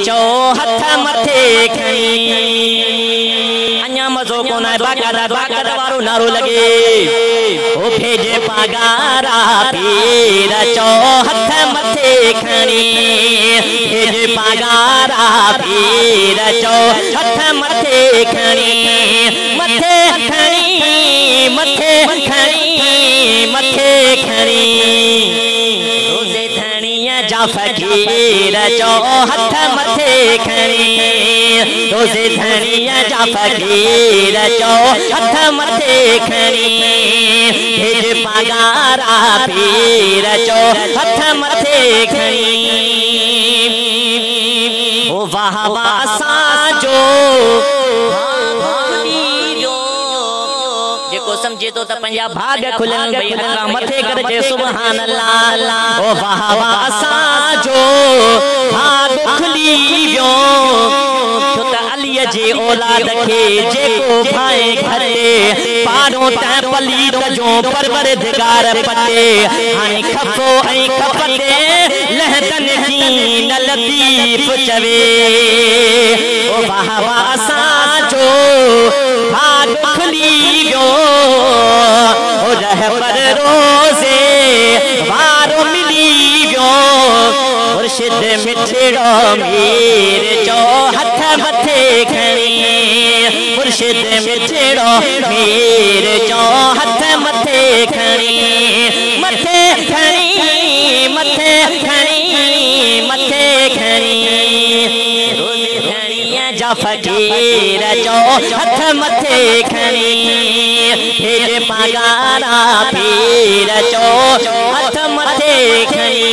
चो हथ मथे खणी अञा मज़ो कोन आहे बाक़ायदा वारो नारो लगे ओ भेजे पगारा पीर चो हथ मथे खणी भेजे पगारा पीर चो हथ मथे खणी मथे खणी मथे खणी मथे खणी रोज़े धणीअ जा फ़कीर चो हथ मथे खणी रोज़े धणीअ जा फ़कीर चो हथ मथे खणी भेज पगारा पीर चो हथ मथे खणी ओ वाह वाह असांजो जेको समझे तो पंजा भाग खुलन भई हथ मथे करजे सुभान अल्लाह ओ वाह वाह असांजो भाग खुली वियो छो त अलीअ जे औलाद खे जेको भाए घटे पारो त पलीत जो परवरदिगार पटे हाणे खफ़ो ऐं खपते लहदन जी न लतीफ़ चवे ओ वाह वाह असांजो भाग खुली वियो ओ रहबर रोज़े वारो मिली वियो मुर्शिद मिठड़ो मीर चो हथ मथे खणी मुर्शिद मिठड़ो मीर चो हथ मथे खणी मथे खणी मथे खणी मथे खणी रोज़े धणीअ जा फ़कीर चो हथ मथे खणी भेज पगारा पीर चो हथ मथे खणी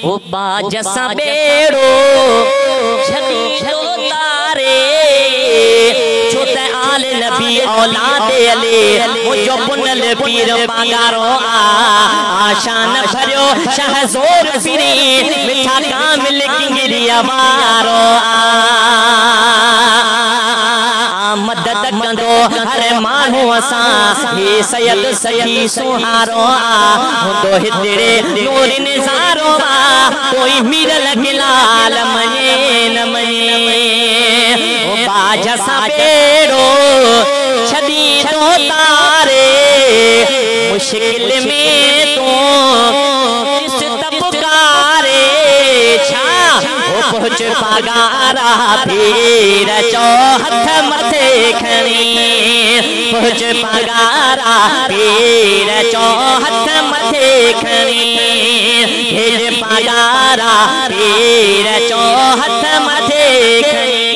ओ बाज सां बेड़ो छॾींदो तारे छो त आल नबी औलाद अले मुंहिंजो पुनल पीर पगारो आशान भरियो शहज़ोर फिरी मिठा कामिल किंगरिया वारो मदद कंदो हर माण्हू असां हे सैयद सखी सुहारो हुंदो हितड़े नूर निज़ारो कोई मीर लगिलाल मने न मने ओ बाज सां बेड़ो छॾी तो तारे मुश्किल में तू पुकारे छा ओ पहुंच पगारा पीर चो हथ मथे खणी पहुंच पगारा पीर चो हथ मथे खणी भेज पगारा पीर चो हथ मथे खणी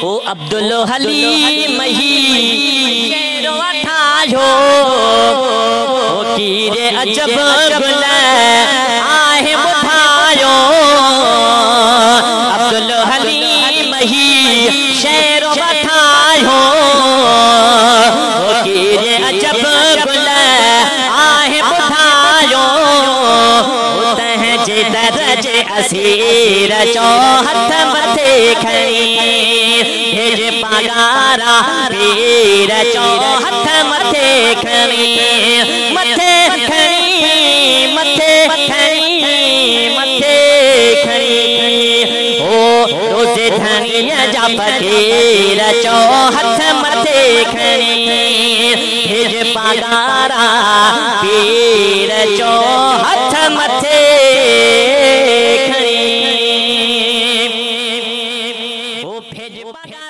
ओ अब्दुल हलीम ही ठाहियो ओ कीरे अजब गुल आहे ॿुधायो अब्दुल हलीम ही शेरो ठाहियो ओ कीरे अजब गुल आहे ॿुधायो तंहिंजे दर्जे असीर चो हथ मथे खणी भेज पगारा पीर चो हथ मथे खणी मथे खणी मथे खणी मथे खणी ओ रोज़े धणीअ जा फ़कीर चो हथ मथे खणी भेज पगारा पीर चो हथ मथे खणी ओ भेज पगारा